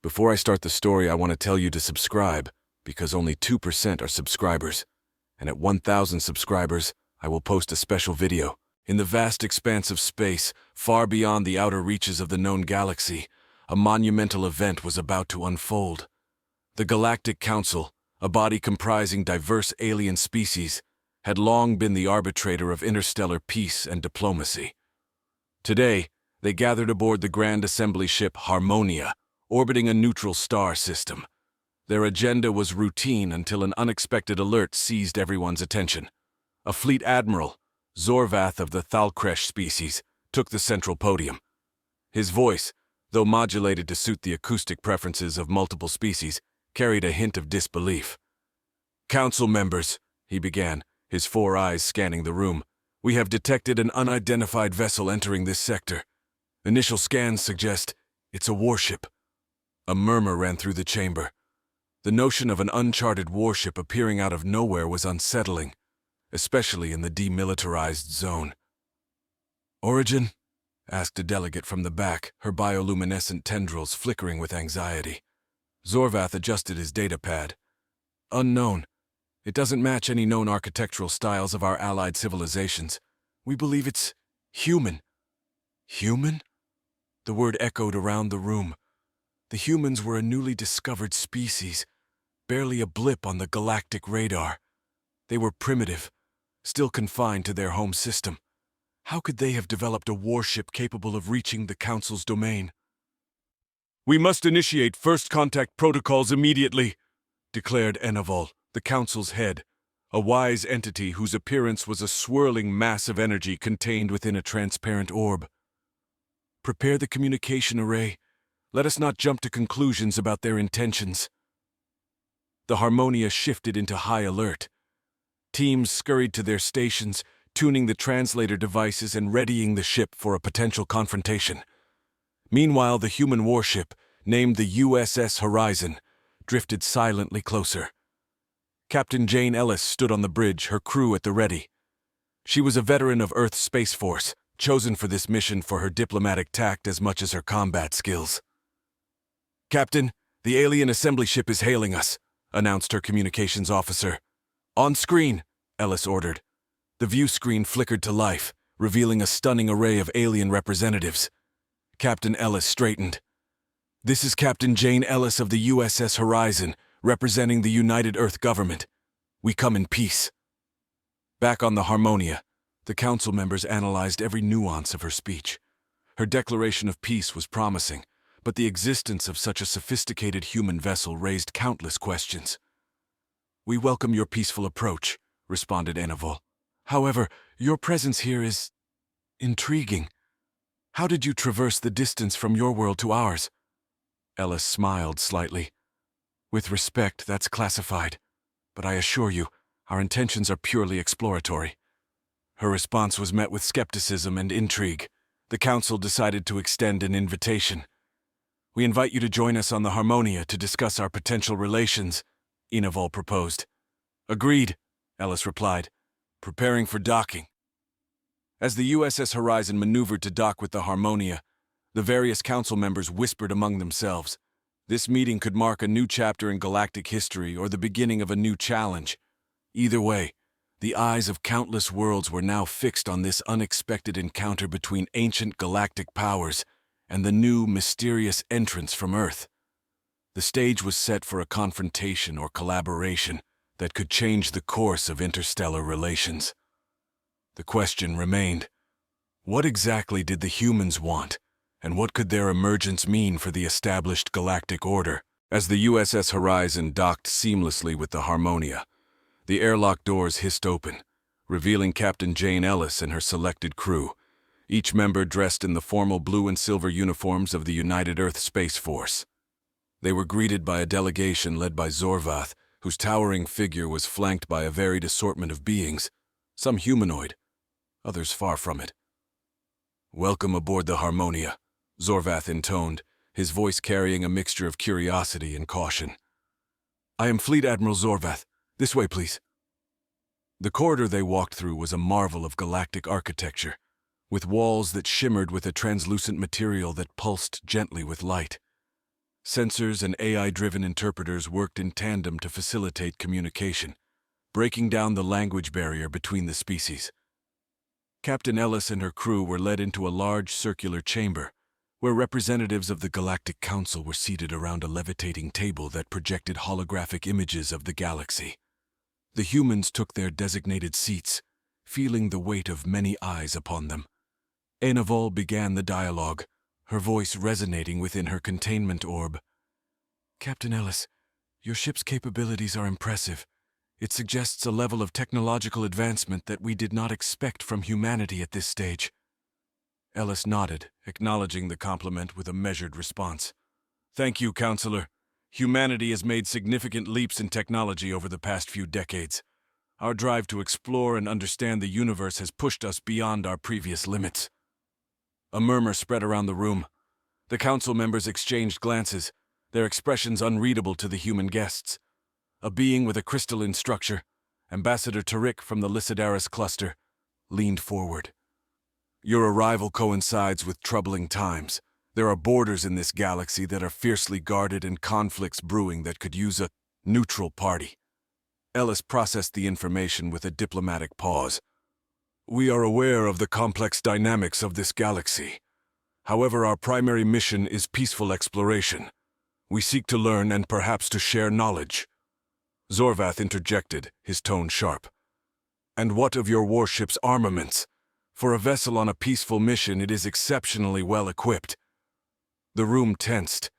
Before I start the story, I want to tell you to subscribe, because only 2% are subscribers. And at 1,000 subscribers, I will post a special video. In the vast expanse of space, far beyond the outer reaches of the known galaxy, a monumental event was about to unfold. The Galactic Council, a body comprising diverse alien species, had long been the arbitrator of interstellar peace and diplomacy. Today, they gathered aboard the Grand Assembly ship Harmonia, orbiting a neutral star system. Their agenda was routine until an unexpected alert seized everyone's attention. A fleet admiral, Zorvath of the Thalkresh species, took the central podium. His voice, though modulated to suit the acoustic preferences of multiple species, carried a hint of disbelief. "Council members," he began, his four eyes scanning the room, "we have detected an unidentified vessel entering this sector. Initial scans suggest it's a warship." A murmur ran through the chamber. The notion of an uncharted warship appearing out of nowhere was unsettling, especially in the demilitarized zone. "Origin?" asked a delegate from the back, her bioluminescent tendrils flickering with anxiety. Zorvath adjusted his datapad. "Unknown. It doesn't match any known architectural styles of our allied civilizations. We believe it's human." "Human?" The word echoed around the room. The humans were a newly discovered species, barely a blip on the galactic radar. They were primitive, still confined to their home system. How could they have developed a warship capable of reaching the Council's domain? "We must initiate first contact protocols immediately," declared Enavol, the Council's head, a wise entity whose appearance was a swirling mass of energy contained within a transparent orb. "Prepare the communication array. Let us not jump to conclusions about their intentions." The Harmonia shifted into high alert. Teams scurried to their stations, tuning the translator devices and readying the ship for a potential confrontation. Meanwhile, the human warship, named the USS Horizon, drifted silently closer. Captain Jane Ellis stood on the bridge, her crew at the ready. She was a veteran of Earth's Space Force, chosen for this mission for her diplomatic tact as much as her combat skills. "Captain, the alien assembly ship is hailing us," announced her communications officer. "On screen," Ellis ordered. The view screen flickered to life, revealing a stunning array of alien representatives. Captain Ellis straightened. "This is Captain Jane Ellis of the USS Horizon, representing the United Earth Government. We come in peace." Back on the Harmonia, the council members analyzed every nuance of her speech. Her declaration of peace was promising, but the existence of such a sophisticated human vessel raised countless questions. "We welcome your peaceful approach," responded Enavol. "However, your presence here is intriguing. How did you traverse the distance from your world to ours?" Ellis smiled slightly. "With respect, that's classified, but I assure you, our intentions are purely exploratory." Her response was met with skepticism and intrigue. The council decided to extend an invitation. "We invite you to join us on the Harmonia to discuss our potential relations," Enavol proposed. "Agreed," Ellis replied, preparing for docking. As the USS Horizon maneuvered to dock with the Harmonia, the various council members whispered among themselves. This meeting could mark a new chapter in galactic history or the beginning of a new challenge. Either way, the eyes of countless worlds were now fixed on this unexpected encounter between ancient galactic powers and the new, mysterious entrance from Earth. The stage was set for a confrontation or collaboration that could change the course of interstellar relations. The question remained, what exactly did the humans want, and what could their emergence mean for the established galactic order? As the USS Horizon docked seamlessly with the Harmonia, the airlock doors hissed open, revealing Captain Jane Ellis and her selected crew, each member dressed in the formal blue and silver uniforms of the United Earth Space Force. They were greeted by a delegation led by Zorvath, whose towering figure was flanked by a varied assortment of beings, some humanoid, others far from it. "Welcome aboard the Harmonia," Zorvath intoned, his voice carrying a mixture of curiosity and caution. "I am Fleet Admiral Zorvath. This way, please." The corridor they walked through was a marvel of galactic architecture, with walls that shimmered with a translucent material that pulsed gently with light. Sensors and AI-driven interpreters worked in tandem to facilitate communication, breaking down the language barrier between the species. Captain Ellis and her crew were led into a large circular chamber, where representatives of the Galactic Council were seated around a levitating table that projected holographic images of the galaxy. The humans took their designated seats, feeling the weight of many eyes upon them. Eneval began the dialogue, her voice resonating within her containment orb. "Captain Ellis, your ship's capabilities are impressive. It suggests a level of technological advancement that we did not expect from humanity at this stage." Ellis nodded, acknowledging the compliment with a measured response. "Thank you, Counselor. Humanity has made significant leaps in technology over the past few decades. Our drive to explore and understand the universe has pushed us beyond our previous limits." A murmur spread around the room. The council members exchanged glances, their expressions unreadable to the human guests. A being with a crystalline structure, Ambassador Tariq from the Lycidaris cluster, leaned forward. "Your arrival coincides with troubling times. There are borders in this galaxy that are fiercely guarded and conflicts brewing that could use a neutral party." Ellis processed the information with a diplomatic pause. "We are aware of the complex dynamics of this galaxy. However, our primary mission is peaceful exploration. We seek to learn and perhaps to share knowledge." Zorvath interjected, his tone sharp. "And what of your warship's armaments? For a vessel on a peaceful mission, it is exceptionally well equipped." The room tensed.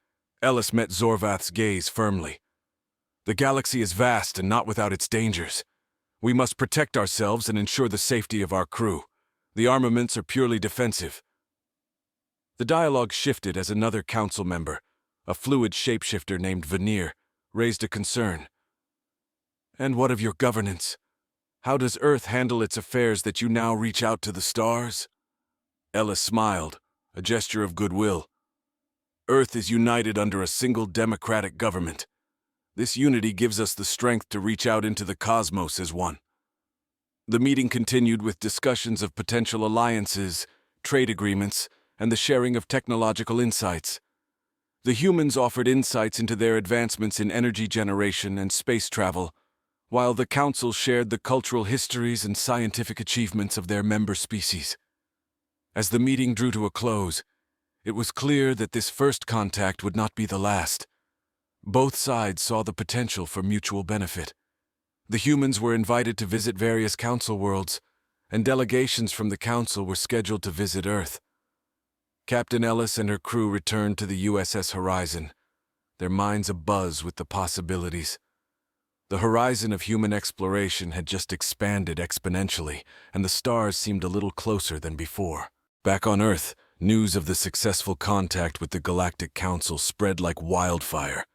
Ellis met Zorvath's gaze firmly. "The galaxy is vast and not without its dangers. We must protect ourselves and ensure the safety of our crew. The armaments are purely defensive." The dialogue shifted as another council member, a fluid shapeshifter named Veneer, raised a concern. "And what of your governance? How does Earth handle its affairs that you now reach out to the stars?" Ellis smiled, a gesture of goodwill. "Earth is united under a single democratic government. This unity gives us the strength to reach out into the cosmos as one." The meeting continued with discussions of potential alliances, trade agreements, and the sharing of technological insights. The humans offered insights into their advancements in energy generation and space travel, while the Council shared the cultural histories and scientific achievements of their member species. As the meeting drew to a close, it was clear that this first contact would not be the last. Both sides saw the potential for mutual benefit. The humans were invited to visit various council worlds, and delegations from the council were scheduled to visit Earth. Captain Ellis and her crew returned to the USS Horizon, their minds abuzz with the possibilities. The horizon of human exploration had just expanded exponentially, and the stars seemed a little closer than before. Back on Earth, news of the successful contact with the Galactic Council spread like wildfire.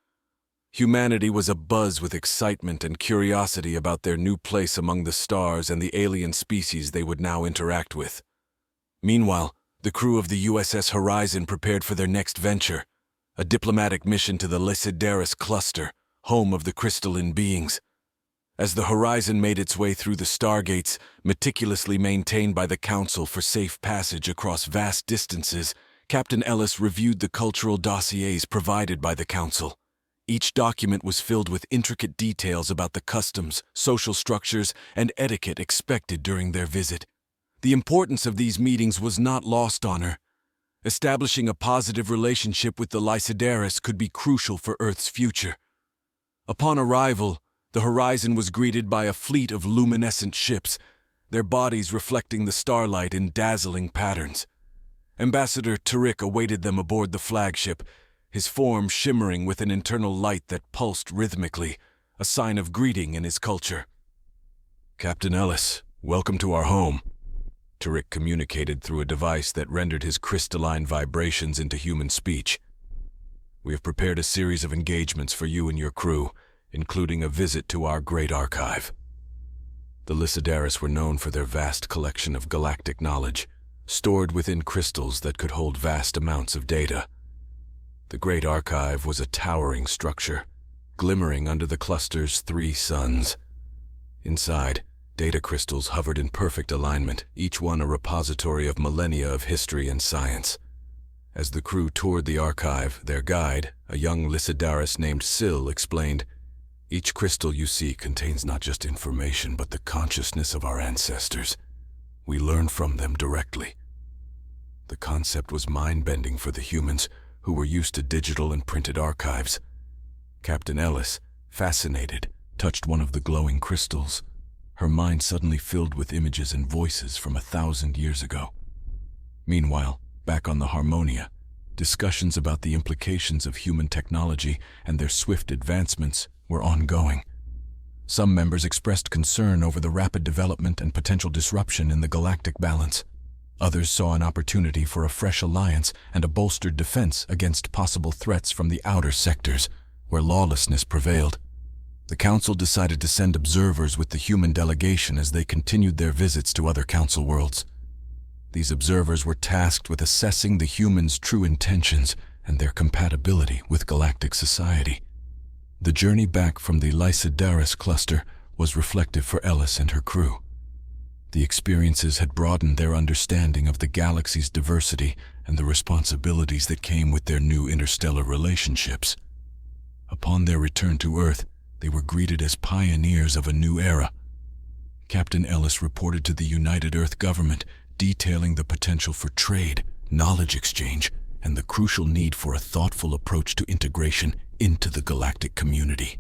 Humanity was abuzz with excitement and curiosity about their new place among the stars and the alien species they would now interact with. Meanwhile, the crew of the USS Horizon prepared for their next venture, a diplomatic mission to the Lycidaris cluster, home of the crystalline beings. As the Horizon made its way through the stargates, meticulously maintained by the Council for safe passage across vast distances, Captain Ellis reviewed the cultural dossiers provided by the Council. Each document was filled with intricate details about the customs, social structures, and etiquette expected during their visit. The importance of these meetings was not lost on her. Establishing a positive relationship with the Lycidaris could be crucial for Earth's future. Upon arrival, the Horizon was greeted by a fleet of luminescent ships, their bodies reflecting the starlight in dazzling patterns. Ambassador Tariq awaited them aboard the flagship, his form shimmering with an internal light that pulsed rhythmically, a sign of greeting in his culture. "Captain Ellis, welcome to our home," Tariq communicated through a device that rendered his crystalline vibrations into human speech. "We have prepared a series of engagements for you and your crew, including a visit to our great archive." The Lycidaris were known for their vast collection of galactic knowledge, stored within crystals that could hold vast amounts of data. The Great Archive was a towering structure, glimmering under the cluster's 3 suns. Inside, data crystals hovered in perfect alignment, each one a repository of millennia of history and science. As the crew toured the archive, their guide, a young Lycidaris named Syl, explained, "Each crystal you see contains not just information, but the consciousness of our ancestors. We learn from them directly." The concept was mind-bending for the humans, who were used to digital and printed archives. Captain Ellis, fascinated, touched one of the glowing crystals. Her mind suddenly filled with images and voices from 1,000 years ago. Meanwhile, back on the Harmonia, discussions about the implications of human technology and their swift advancements were ongoing. Some members expressed concern over the rapid development and potential disruption in the galactic balance. Others saw an opportunity for a fresh alliance and a bolstered defense against possible threats from the outer sectors, where lawlessness prevailed. The Council decided to send observers with the human delegation as they continued their visits to other Council worlds. These observers were tasked with assessing the humans' true intentions and their compatibility with galactic society. The journey back from the Lycidaris cluster was reflective for Ellis and her crew. The experiences had broadened their understanding of the galaxy's diversity and the responsibilities that came with their new interstellar relationships. Upon their return to Earth, they were greeted as pioneers of a new era. Captain Ellis reported to the United Earth government, detailing the potential for trade, knowledge exchange, and the crucial need for a thoughtful approach to integration into the galactic community.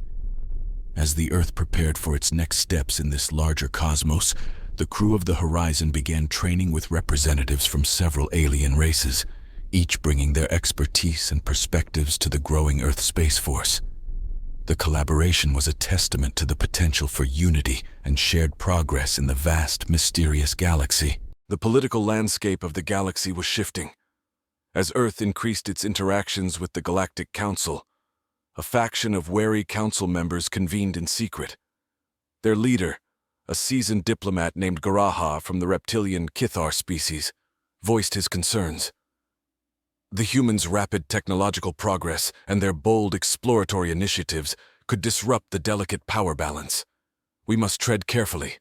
As the Earth prepared for its next steps in this larger cosmos, the crew of the Horizon began training with representatives from several alien races, each bringing their expertise and perspectives to the growing Earth Space Force. The collaboration was a testament to the potential for unity and shared progress in the vast, mysterious galaxy. The political landscape of the galaxy was shifting. As Earth increased its interactions with the Galactic Council, a faction of wary council members convened in secret. Their leader, a seasoned diplomat named Garaha from the reptilian Kithar species, voiced his concerns. The humans' rapid technological progress and their bold exploratory initiatives could disrupt the delicate power balance. We must tread carefully.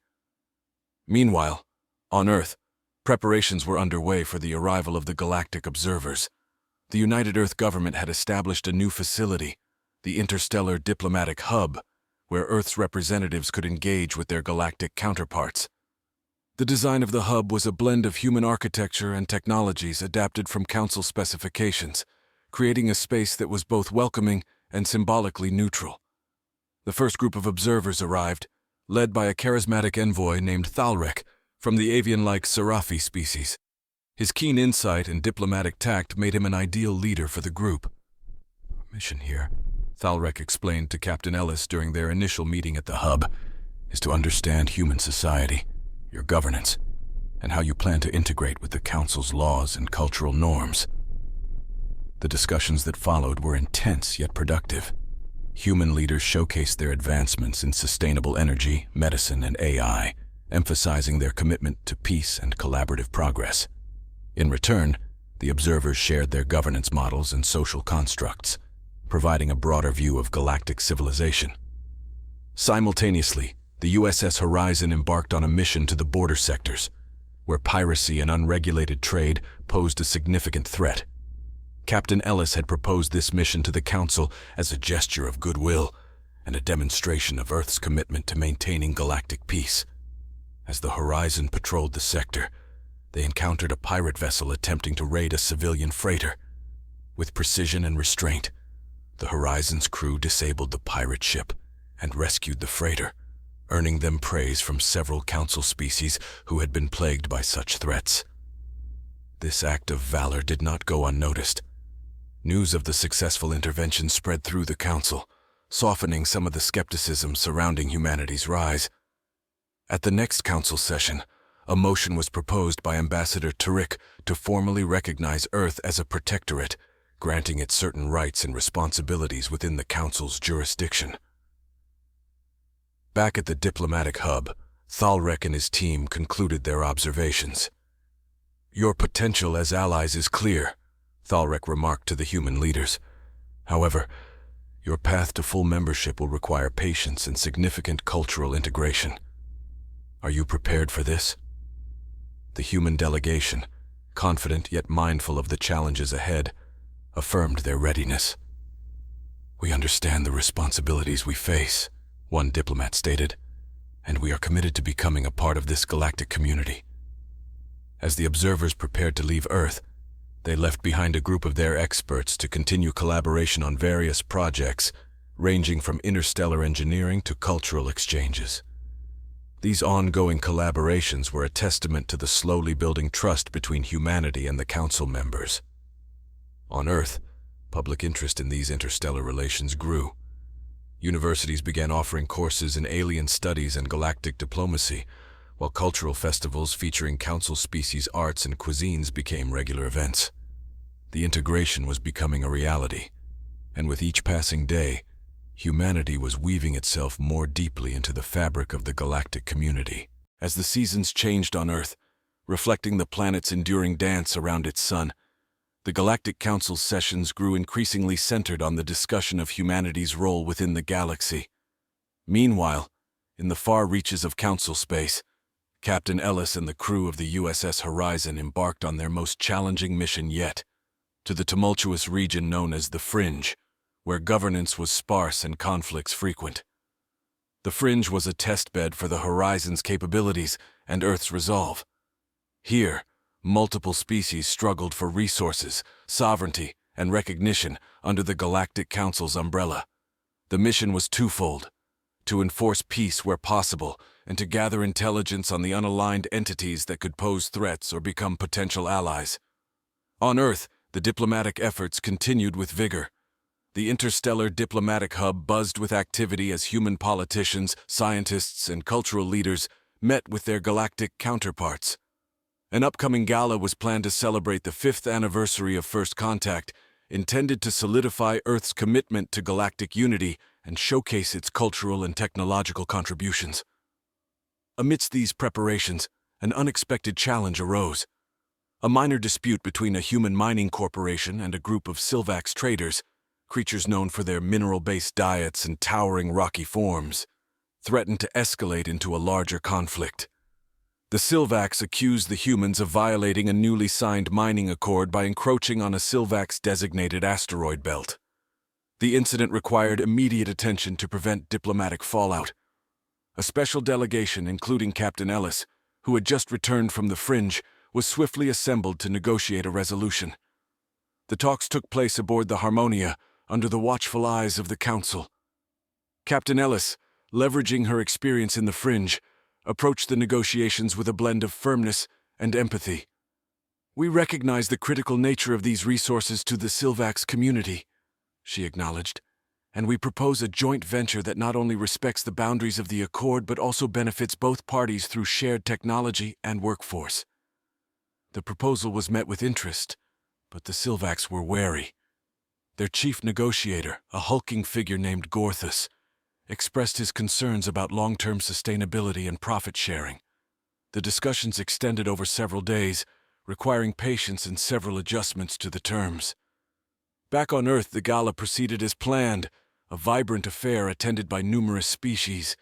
Meanwhile, on Earth, preparations were underway for the arrival of the galactic observers. The United Earth government had established a new facility, the Interstellar Diplomatic Hub, where Earth's representatives could engage with their galactic counterparts. The design of the hub was a blend of human architecture and technologies adapted from Council specifications, creating a space that was both welcoming and symbolically neutral. The first group of observers arrived, led by a charismatic envoy named Thalrek from the avian-like Seraphi species. His keen insight and diplomatic tact made him an ideal leader for the group. "Our mission here," Thalrek explained to Captain Ellis during their initial meeting at the hub, "is to understand human society, your governance, and how you plan to integrate with the Council's laws and cultural norms." The discussions that followed were intense yet productive. Human leaders showcased their advancements in sustainable energy, medicine, and AI, emphasizing their commitment to peace and collaborative progress. In return, the observers shared their governance models and social constructs, providing a broader view of galactic civilization. Simultaneously, the USS Horizon embarked on a mission to the border sectors, where piracy and unregulated trade posed a significant threat. Captain Ellis had proposed this mission to the Council as a gesture of goodwill and a demonstration of Earth's commitment to maintaining galactic peace. As the Horizon patrolled the sector, they encountered a pirate vessel attempting to raid a civilian freighter. With precision and restraint, the Horizon's crew disabled the pirate ship and rescued the freighter, earning them praise from several Council species who had been plagued by such threats. This act of valor did not go unnoticed. News of the successful intervention spread through the Council, softening some of the skepticism surrounding humanity's rise. At the next Council session, a motion was proposed by Ambassador Tariq to formally recognize Earth as a protectorate, granting it certain rights and responsibilities within the Council's jurisdiction. Back at the diplomatic hub, Thalrek and his team concluded their observations. "Your potential as allies is clear," Thalrek remarked to the human leaders. "However, your path to full membership will require patience and significant cultural integration. Are you prepared for this?" The human delegation, confident yet mindful of the challenges ahead, affirmed their readiness. "We understand the responsibilities we face," one diplomat stated, "and we are committed to becoming a part of this galactic community." As the observers prepared to leave Earth, they left behind a group of their experts to continue collaboration on various projects, ranging from interstellar engineering to cultural exchanges. These ongoing collaborations were a testament to the slowly building trust between humanity and the Council members. On Earth, public interest in these interstellar relations grew. Universities began offering courses in alien studies and galactic diplomacy, while cultural festivals featuring Council species arts and cuisines became regular events. The integration was becoming a reality, and with each passing day, humanity was weaving itself more deeply into the fabric of the galactic community. As the seasons changed on Earth, reflecting the planet's enduring dance around its sun, the Galactic Council's sessions grew increasingly centered on the discussion of humanity's role within the galaxy. Meanwhile, in the far reaches of Council space, Captain Ellis and the crew of the USS Horizon embarked on their most challenging mission yet, to the tumultuous region known as the Fringe, where governance was sparse and conflicts frequent. The Fringe was a testbed for the Horizon's capabilities and Earth's resolve. Here, multiple species struggled for resources, sovereignty, and recognition under the Galactic Council's umbrella. The mission was twofold: to enforce peace where possible, and to gather intelligence on the unaligned entities that could pose threats or become potential allies. On Earth, the diplomatic efforts continued with vigor. The interstellar diplomatic hub buzzed with activity as human politicians, scientists, and cultural leaders met with their galactic counterparts. An upcoming gala was planned to celebrate the 5th anniversary of First Contact, intended to solidify Earth's commitment to galactic unity and showcase its cultural and technological contributions. Amidst these preparations, an unexpected challenge arose. A minor dispute between a human mining corporation and a group of Silvax traders, creatures known for their mineral-based diets and towering rocky forms, threatened to escalate into a larger conflict. The Silvax accused the humans of violating a newly signed mining accord by encroaching on a Silvax-designated asteroid belt. The incident required immediate attention to prevent diplomatic fallout. A special delegation, including Captain Ellis, who had just returned from the Fringe, was swiftly assembled to negotiate a resolution. The talks took place aboard the Harmonia, under the watchful eyes of the Council. Captain Ellis, leveraging her experience in the Fringe, approached the negotiations with a blend of firmness and empathy. "We recognize the critical nature of these resources to the Silvax community," she acknowledged, "and we propose a joint venture that not only respects the boundaries of the Accord but also benefits both parties through shared technology and workforce." The proposal was met with interest, but the Silvax were wary. Their chief negotiator, a hulking figure named Gorthus, expressed his concerns about long-term sustainability and profit-sharing. The discussions extended over several days, requiring patience and several adjustments to the terms. Back on Earth, the gala proceeded as planned, a vibrant affair attended by numerous species.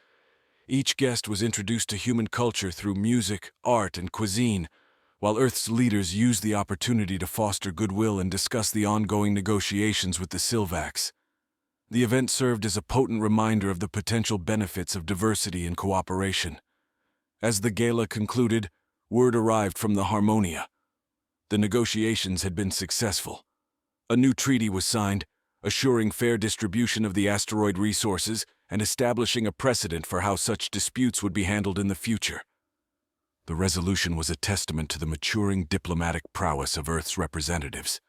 Each guest was introduced to human culture through music, art, and cuisine, while Earth's leaders used the opportunity to foster goodwill and discuss the ongoing negotiations with the Silvax. The event served as a potent reminder of the potential benefits of diversity and cooperation. As the gala concluded, word arrived from the Harmonia. The negotiations had been successful. A new treaty was signed, assuring fair distribution of the asteroid resources and establishing a precedent for how such disputes would be handled in the future. The resolution was a testament to the maturing diplomatic prowess of Earth's representatives.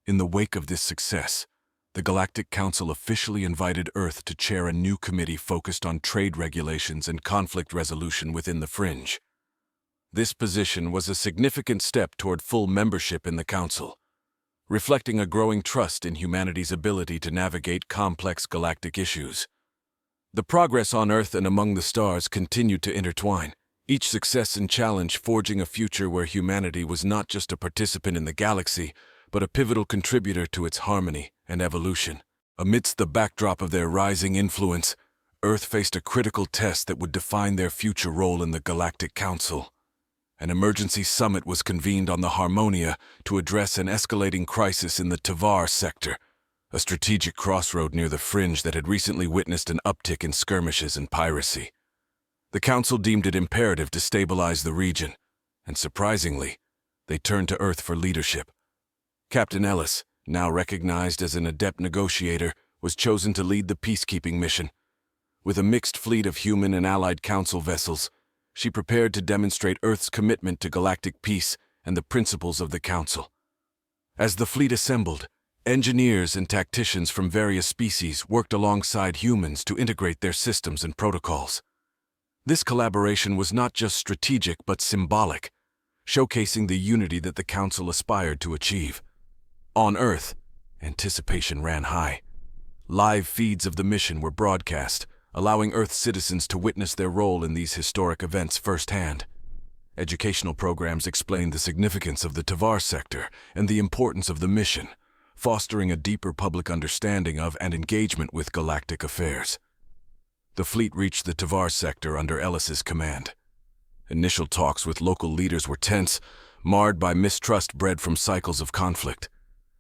In the wake of this success, the Galactic Council officially invited Earth to chair a new committee focused on trade regulations and conflict resolution within the Fringe. This position was a significant step toward full membership in the Council, reflecting a growing trust in humanity's ability to navigate complex galactic issues. The progress on Earth and among the stars continued to intertwine, each success and challenge forging a future where humanity was not just a participant in the galaxy, but a pivotal contributor to its harmony and evolution. Amidst the backdrop of their rising influence, Earth faced a critical test that would define their future role in the Galactic Council. an emergency summit was convened on the Harmonia to address an escalating crisis in the Tavar sector, a strategic crossroad near the fringe that had recently witnessed an uptick in skirmishes and piracy. The Council deemed it imperative to stabilize the region, and surprisingly, they turned to Earth for leadership. Captain Ellis, now recognized as an adept negotiator, was chosen to lead the peacekeeping mission. With a mixed fleet of human and allied Council vessels, she prepared to demonstrate Earth's commitment to galactic peace and the principles of the Council. As the fleet assembled, engineers and tacticians from various species worked alongside humans to integrate their systems and protocols. This collaboration was not just strategic but symbolic, showcasing the unity that the Council aspired to achieve. On Earth, anticipation ran high. Live feeds of the mission were broadcast, allowing Earth citizens to witness their role in these historic events firsthand. Educational programs explained the significance of the Tavar sector and the importance of the mission, fostering a deeper public understanding of and engagement with galactic affairs. The fleet reached the Tavar sector under Ellis's command. Initial talks with local leaders were tense, marred by mistrust bred from cycles of conflict.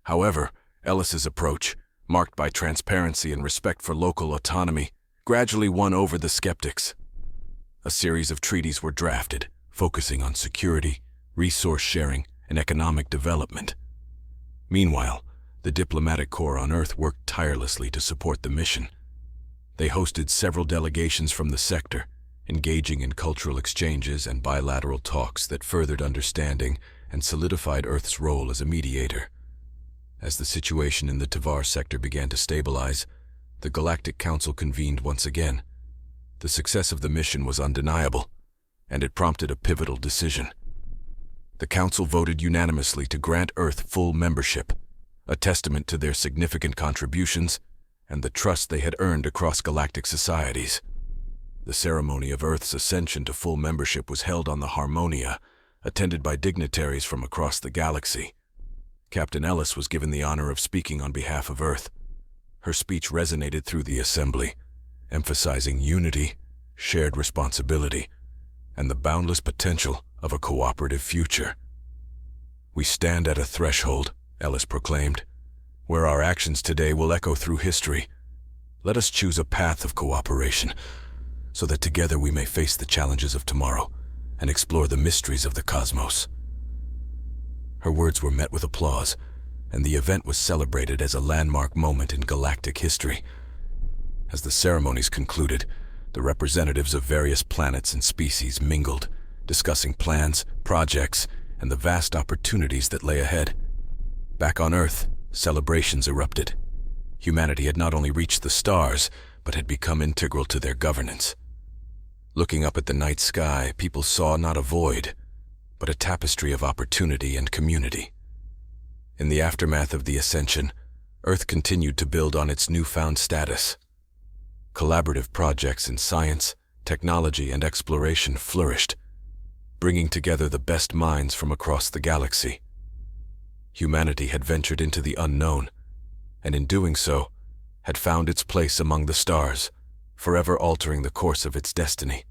However, Ellis's approach, marked by transparency and respect for local autonomy, gradually won over the skeptics. A series of treaties were drafted, focusing on security, resource sharing, and economic development. Meanwhile, the diplomatic corps on Earth worked tirelessly to support the mission. They hosted several delegations from the sector, engaging in cultural exchanges and bilateral talks that furthered understanding and solidified Earth's role as a mediator. As the situation in the Tavar sector began to stabilize, the Galactic Council convened once again. The success of the mission was undeniable, and it prompted a pivotal decision. The Council voted unanimously to grant Earth full membership, a testament to their significant contributions and the trust they had earned across galactic societies. The ceremony of Earth's ascension to full membership was held on the Harmonia, attended by dignitaries from across the galaxy. Captain Ellis was given the honor of speaking on behalf of Earth. Her speech resonated through the assembly, emphasizing unity, shared responsibility, and the boundless potential of a cooperative future. "We stand at a threshold," Ellis proclaimed, "where our actions today will echo through history. Let us choose a path of cooperation, so that together we may face the challenges of tomorrow and explore the mysteries of the cosmos." Her words were met with applause, and the event was celebrated as a landmark moment in galactic history. As the ceremonies concluded, the representatives of various planets and species mingled, discussing plans, projects, and the vast opportunities that lay ahead. Back on Earth, celebrations erupted. Humanity had not only reached the stars, but had become integral to their governance. Looking up at the night sky, people saw not a void, but a tapestry of opportunity and community. In the aftermath of the ascension, Earth continued to build on its newfound status. Collaborative projects in science, technology, and exploration flourished, bringing together the best minds from across the galaxy. Humanity had ventured into the unknown, and in doing so, had found its place among the stars, forever altering the course of its destiny.